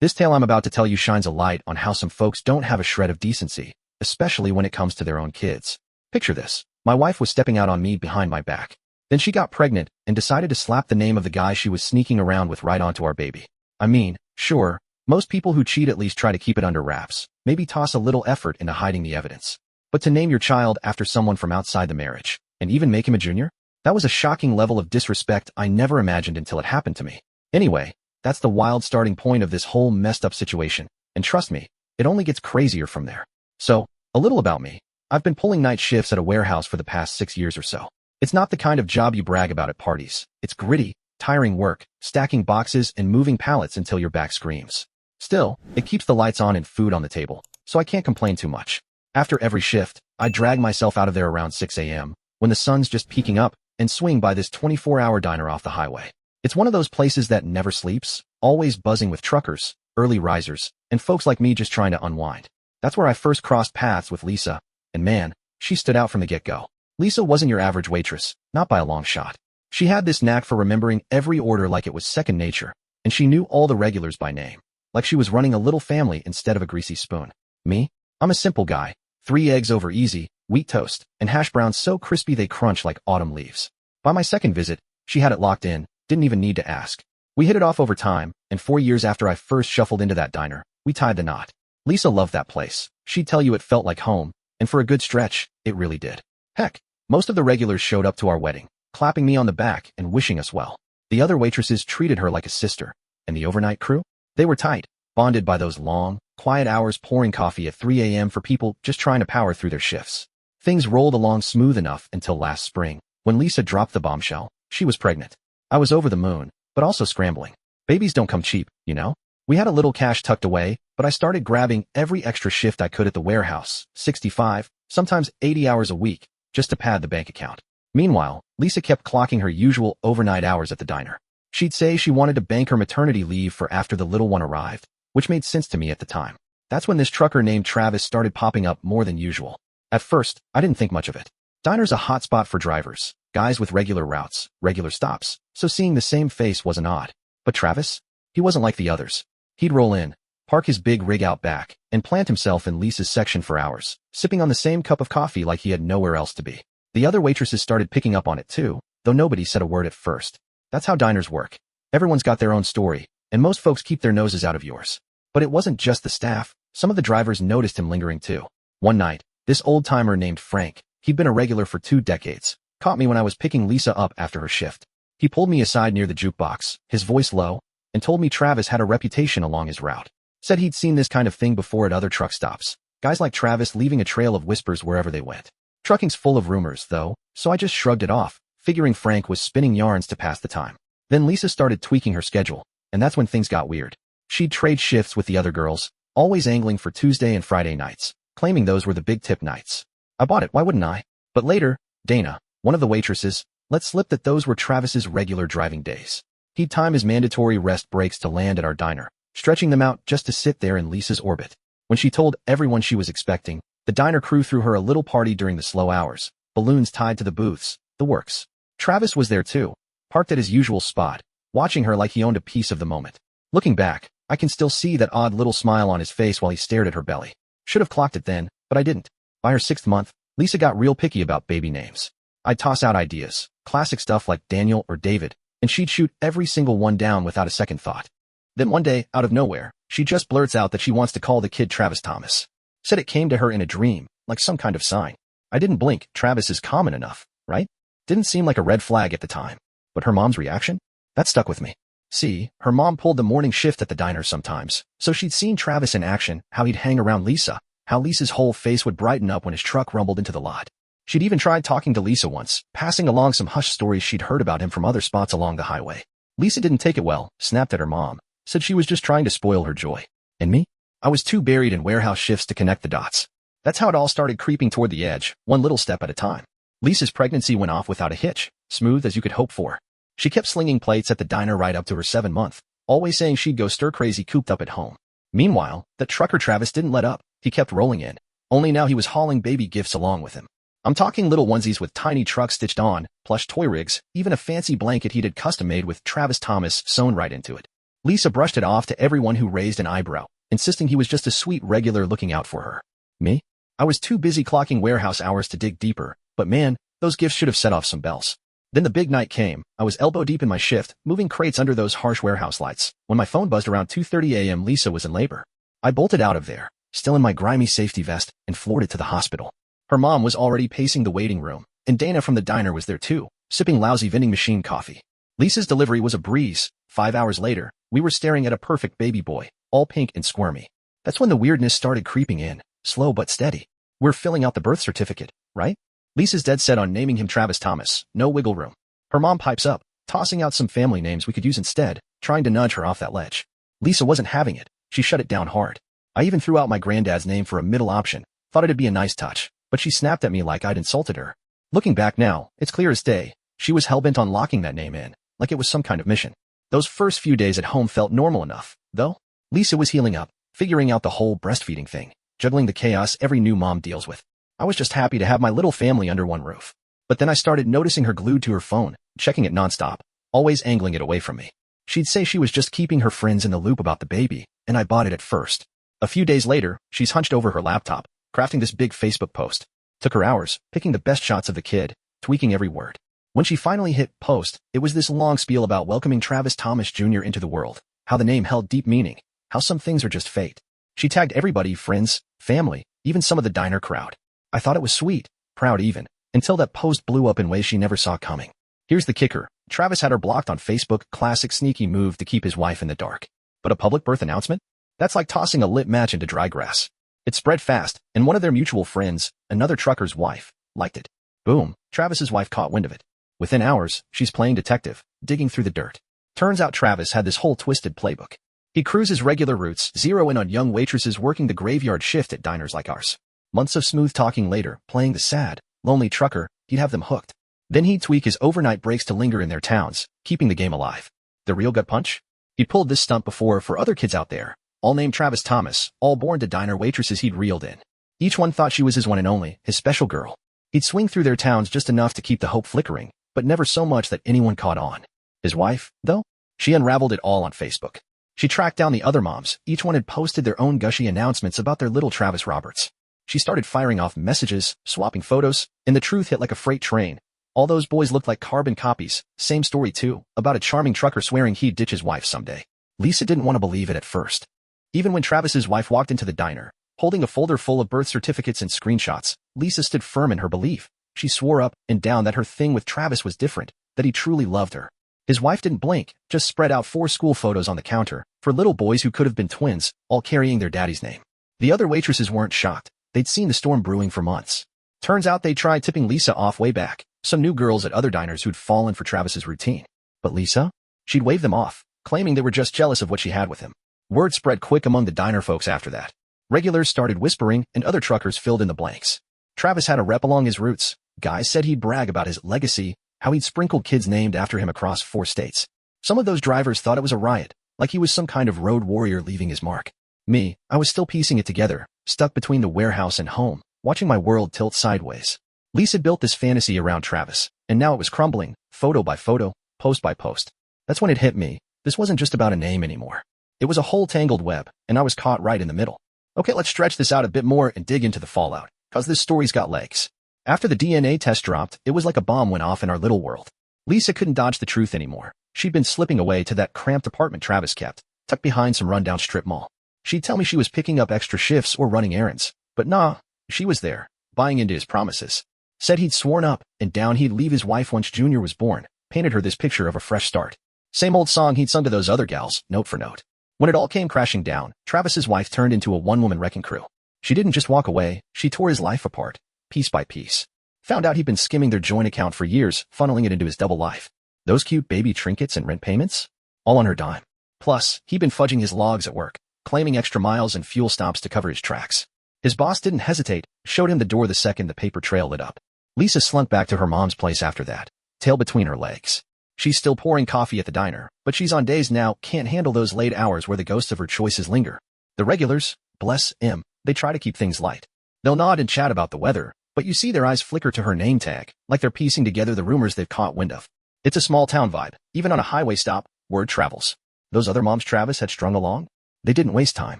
This tale I'm about to tell you shines a light on how some folks don't have a shred of decency, especially when it comes to their own kids. Picture this. My wife was stepping out on me behind my back. Then she got pregnant and decided to slap the name of the guy she was sneaking around with right onto our baby. I mean, sure, most people who cheat at least try to keep it under wraps, maybe toss a little effort into hiding the evidence. But to name your child after someone from outside the marriage, and even make him a junior? That was a shocking level of disrespect I never imagined until it happened to me. Anyway, that's the wild starting point of this whole messed up situation, and trust me, it only gets crazier from there. So, a little about me. I've been pulling night shifts at a warehouse for the past 6 years or so. It's not the kind of job you brag about at parties. It's gritty, tiring work, stacking boxes and moving pallets until your back screams. Still, it keeps the lights on and food on the table, so I can't complain too much. After every shift, I drag myself out of there around 6 a.m., when the sun's just peeking up, and swing by this 24-hour diner off the highway. It's one of those places that never sleeps, always buzzing with truckers, early risers, and folks like me just trying to unwind. That's where I first crossed paths with Lisa, and man, she stood out from the get-go. Lisa wasn't your average waitress, not by a long shot. She had this knack for remembering every order like it was second nature, and she knew all the regulars by name, like she was running a little family instead of a greasy spoon. Me? I'm a simple guy. 3 eggs over easy, wheat toast, and hash browns so crispy they crunch like autumn leaves. By my second visit, she had it locked in, didn't even need to ask. We hit it off over time, and 4 years after I first shuffled into that diner, we tied the knot. Lisa loved that place. She'd tell you it felt like home, and for a good stretch, it really did. Heck, most of the regulars showed up to our wedding, clapping me on the back and wishing us well. The other waitresses treated her like a sister, and the overnight crew? They were tight, bonded by those long, quiet hours pouring coffee at 3 a.m. for people just trying to power through their shifts. Things rolled along smooth enough until last spring, when Lisa dropped the bombshell. She was pregnant. I was over the moon, but also scrambling. Babies don't come cheap, you know? We had a little cash tucked away, but I started grabbing every extra shift I could at the warehouse, 65, sometimes 80 hours a week, just to pad the bank account. Meanwhile, Lisa kept clocking her usual overnight hours at the diner. She'd say she wanted to bank her maternity leave for after the little one arrived, which made sense to me at the time. That's when this trucker named Travis started popping up more than usual. At first, I didn't think much of it. Diner's a hot spot for drivers, guys with regular routes, regular stops, so seeing the same face wasn't odd. But Travis? He wasn't like the others. He'd roll in, park his big rig out back, and plant himself in Lisa's section for hours, sipping on the same cup of coffee like he had nowhere else to be. The other waitresses started picking up on it too, though nobody said a word at first. That's how diners work. Everyone's got their own story, and most folks keep their noses out of yours. But it wasn't just the staff. Some of the drivers noticed him lingering too. One night, this old-timer named Frank, he'd been a regular for 2 decades, caught me when I was picking Lisa up after her shift. He pulled me aside near the jukebox, his voice low, and told me Travis had a reputation along his route. Said he'd seen this kind of thing before at other truck stops. Guys like Travis leaving a trail of whispers wherever they went. Trucking's full of rumors, though, so I just shrugged it off, figuring Frank was spinning yarns to pass the time. Then Lisa started tweaking her schedule, and that's when things got weird. She'd trade shifts with the other girls, always angling for Tuesday and Friday nights, claiming those were the big tip nights. I bought it, why wouldn't I? But later, Dana, one of the waitresses, let slip that those were Travis's regular driving days. He'd time his mandatory rest breaks to land at our diner, stretching them out just to sit there in Lisa's orbit. When she told everyone she was expecting, the diner crew threw her a little party during the slow hours, balloons tied to the booths, the works. Travis was there too, parked at his usual spot, watching her like he owned a piece of the moment. Looking back, I can still see that odd little smile on his face while he stared at her belly. Should have clocked it then, but I didn't. By her 6th month, Lisa got real picky about baby names. I'd toss out ideas, classic stuff like Daniel or David, and she'd shoot every single one down without a second thought. Then one day, out of nowhere, she just blurts out that she wants to call the kid Travis Thomas. Said it came to her in a dream, like some kind of sign. I didn't blink. Travis is common enough, right? Didn't seem like a red flag at the time. But her mom's reaction? That stuck with me. See, her mom pulled the morning shift at the diner sometimes, so she'd seen Travis in action, how he'd hang around Lisa, how Lisa's whole face would brighten up when his truck rumbled into the lot. She'd even tried talking to Lisa once, passing along some hush stories she'd heard about him from other spots along the highway. Lisa didn't take it well, snapped at her mom, said she was just trying to spoil her joy. And me? I was too buried in warehouse shifts to connect the dots. That's how it all started creeping toward the edge, one little step at a time. Lisa's pregnancy went off without a hitch, smooth as you could hope for. She kept slinging plates at the diner right up to her 7th month, always saying she'd go stir-crazy cooped up at home. Meanwhile, the trucker Travis didn't let up. He kept rolling in. Only now he was hauling baby gifts along with him. I'm talking little onesies with tiny trucks stitched on, plush toy rigs, even a fancy blanket he'd had custom-made with Travis Thomas sewn right into it. Lisa brushed it off to everyone who raised an eyebrow, insisting he was just a sweet regular looking out for her. Me? I was too busy clocking warehouse hours to dig deeper, but man, those gifts should have set off some bells. Then the big night came. I was elbow deep in my shift, moving crates under those harsh warehouse lights. When my phone buzzed around 2:30 a.m., Lisa was in labor. I bolted out of there, still in my grimy safety vest, and floored it to the hospital. Her mom was already pacing the waiting room, and Dana from the diner was there too, sipping lousy vending machine coffee. Lisa's delivery was a breeze. 5 hours later, we were staring at a perfect baby boy, all pink and squirmy. That's when the weirdness started creeping in, slow but steady. We're filling out the birth certificate, right? Lisa's dead set on naming him Travis Thomas, no wiggle room. Her mom pipes up, tossing out some family names we could use instead, trying to nudge her off that ledge. Lisa wasn't having it. She shut it down hard. I even threw out my granddad's name for a middle option, thought it'd be a nice touch, but she snapped at me like I'd insulted her. Looking back now, it's clear as day. She was hell-bent on locking that name in, like it was some kind of mission. Those first few days at home felt normal enough, though. Lisa was healing up, figuring out the whole breastfeeding thing, juggling the chaos every new mom deals with. I was just happy to have my little family under one roof. But then I started noticing her glued to her phone, checking it nonstop, always angling it away from me. She'd say she was just keeping her friends in the loop about the baby, and I bought it at first. A few days later, she's hunched over her laptop, crafting this big Facebook post. Took her hours, picking the best shots of the kid, tweaking every word. When she finally hit post, it was this long spiel about welcoming Travis Thomas Jr. into the world, how the name held deep meaning, how some things are just fate. She tagged everybody, friends, family, even some of the diner crowd. I thought it was sweet, proud even, until that post blew up in ways she never saw coming. Here's the kicker. Travis had her blocked on Facebook, classic sneaky move to keep his wife in the dark. But a public birth announcement? That's like tossing a lit match into dry grass. It spread fast, and one of their mutual friends, another trucker's wife, liked it. Boom, Travis's wife caught wind of it. Within hours, she's playing detective, digging through the dirt. Turns out Travis had this whole twisted playbook. He cruises regular routes, zero in on young waitresses working the graveyard shift at diners like ours. Months of smooth talking later, playing the sad, lonely trucker, he'd have them hooked. Then he'd tweak his overnight breaks to linger in their towns, keeping the game alive. The real gut punch? He'd pulled this stunt before for other kids out there, all named Travis Thomas, all born to diner waitresses he'd reeled in. Each one thought she was his one and only, his special girl. He'd swing through their towns just enough to keep the hope flickering, but never so much that anyone caught on. His wife, though? She unraveled it all on Facebook. She tracked down the other moms. Each one had posted their own gushy announcements about their little Travis Roberts. She started firing off messages, swapping photos, and the truth hit like a freight train. All those boys looked like carbon copies. Same story too, about a charming trucker swearing he'd ditch his wife someday. Lisa didn't want to believe it at first. Even when Travis's wife walked into the diner, holding a folder full of birth certificates and screenshots, Lisa stood firm in her belief. She swore up and down that her thing with Travis was different, that he truly loved her. His wife didn't blink, just spread out 4 school photos on the counter, for little boys who could have been twins, all carrying their daddy's name. The other waitresses weren't shocked. They'd seen the storm brewing for months. Turns out they tried tipping Lisa off way back, some new girls at other diners who'd fallen for Travis's routine. But Lisa? She'd wave them off, claiming they were just jealous of what she had with him. Word spread quick among the diner folks after that. Regulars started whispering, and other truckers filled in the blanks. Travis had a rep along his roots. Guys said he'd brag about his legacy, how he'd sprinkled kids named after him across 4 states. Some of those drivers thought it was a riot, like he was some kind of road warrior leaving his mark. Me, I was still piecing it together, stuck between the warehouse and home, watching my world tilt sideways. Lisa built this fantasy around Travis, and now it was crumbling, photo by photo, post by post. That's when it hit me. This wasn't just about a name anymore. It was a whole tangled web, and I was caught right in the middle. Okay, let's stretch this out a bit more and dig into the fallout, cause this story's got legs. After the DNA test dropped, it was like a bomb went off in our little world. Lisa couldn't dodge the truth anymore. She'd been slipping away to that cramped apartment Travis kept, tucked behind some rundown strip mall. She'd tell me she was picking up extra shifts or running errands, but nah, she was there, buying into his promises. Said he'd sworn up and down he'd leave his wife once Junior was born, painted her this picture of a fresh start. Same old song he'd sung to those other gals, note for note. When it all came crashing down, Travis's wife turned into a one-woman wrecking crew. She didn't just walk away, she tore his life apart, piece by piece. Found out he'd been skimming their joint account for years, funneling it into his double life. Those cute baby trinkets and rent payments? All on her dime. Plus, he'd been fudging his logs at work, claiming extra miles and fuel stops to cover his tracks. His boss didn't hesitate, showed him the door the second the paper trail lit up. Lisa slunk back to her mom's place after that, tail between her legs. She's still pouring coffee at the diner, but she's on days now, can't handle those late hours where the ghosts of her choices linger. The regulars, bless 'em, they try to keep things light. They'll nod and chat about the weather, but you see their eyes flicker to her name tag, like they're piecing together the rumors they've caught wind of. It's a small town vibe. Even on a highway stop, word travels. those other moms Travis had strung along? They didn't waste time.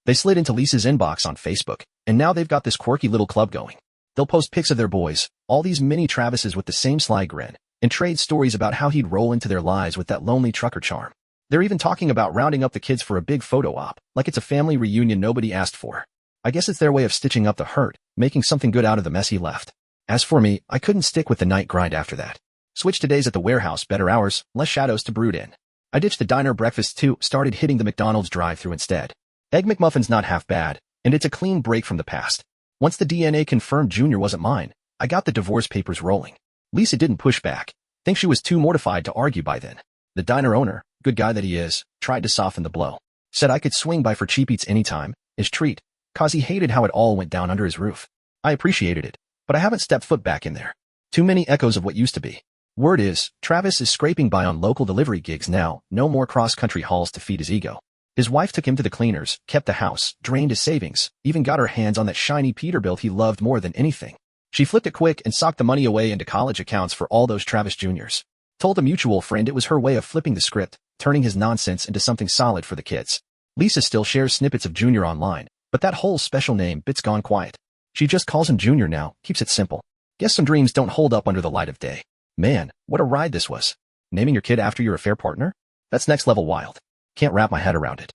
They slid into Lisa's inbox on Facebook, and now they've got this quirky little club going. They'll post pics of their boys, all these mini Travises with the same sly grin, and trade stories about how he'd roll into their lives with that lonely trucker charm. They're even talking about rounding up the kids for a big photo op, like it's a family reunion nobody asked for. I guess it's their way of stitching up the hurt, making something good out of the mess he left. As for me, I couldn't stick with the night grind after that. Switched to days at the warehouse, better hours, less shadows to brood in. I ditched the diner breakfast too, started hitting the McDonald's drive-thru instead. Egg McMuffin's not half bad, and it's a clean break from the past. Once the DNA confirmed Junior wasn't mine, I got the divorce papers rolling. Lisa didn't push back. Think she was too mortified to argue by then. The diner owner, good guy that he is, tried to soften the blow. Said I could swing by for cheap eats anytime, his treat, cause he hated how it all went down under his roof. I appreciated it, but I haven't stepped foot back in there. Too many echoes of what used to be. Word is, Travis is scraping by on local delivery gigs now, no more cross-country hauls to feed his ego. His wife took him to the cleaners, kept the house, drained his savings, even got her hands on that shiny Peterbilt he loved more than anything. She flipped it quick and socked the money away into college accounts for all those Travis Juniors. Told a mutual friend it was her way of flipping the script, turning his nonsense into something solid for the kids. Lisa still shares snippets of Junior online, but that whole special name bit's gone quiet. She just calls him Junior now, keeps it simple. Guess some dreams don't hold up under the light of day. Man, what a ride this was. Naming your kid after your affair partner? That's next level wild. Can't wrap my head around it.